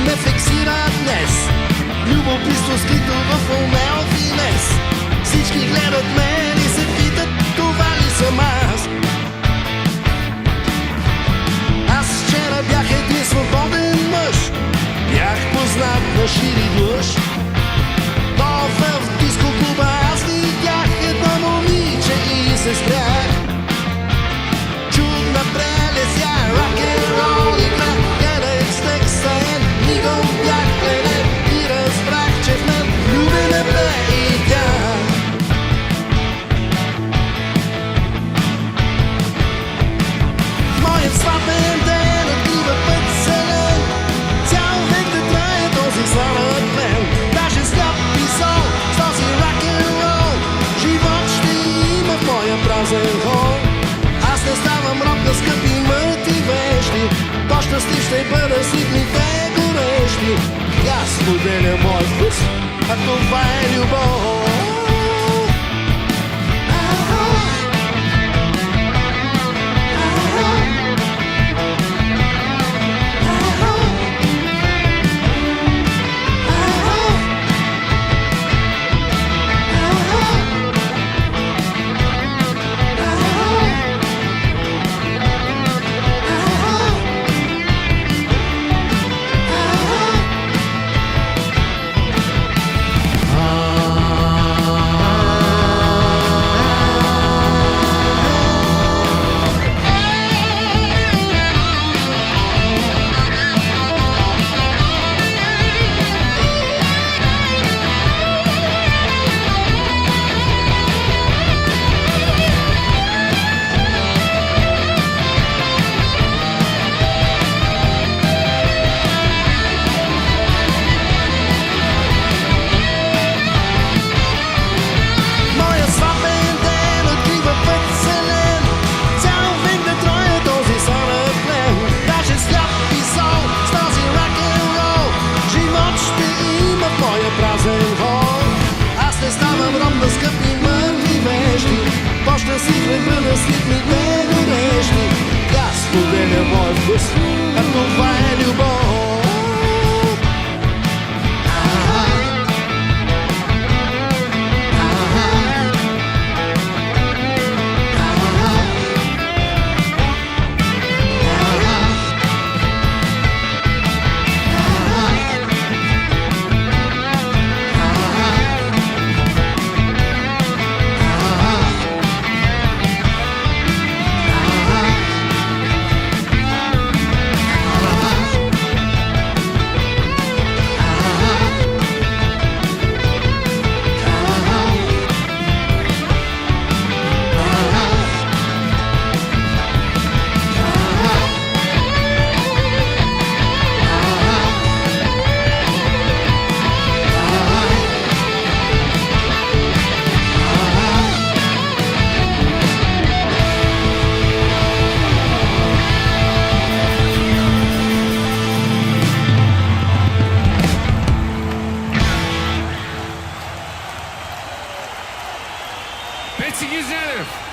ме фиксира днес. Любопитство скрито в Ромео Финес. Всички гледат мен и се питат, това ли съм аз? Аз вчера бях един свободен мъж. Бях познат на шири душ. Но в диско клуба аз видях едно момиче и се спрях. Чудна прелезя, рок-н-рол игра. Гледах с Тексаен, мигом бях пленен и разбрах, че в мен влюбена бе и тя. Моят слабен ден отива път зелен. Цял век да трае този сладък плен. Даже сляп и сол с този рок-н-рол. Живот ще има в моя празен хол. Аз не ставам роб на скъпи мъртви вещи. По-щастлив ще бъда с ритмите горещи. И аз споделя мой вкус, а това е любов. Аз не ставам роб на скъпи мъртви вещи. По-щастлив не бъда с ритмите горещи. Аз споделя мой вкус, а това е любов. Петя Гюзелев.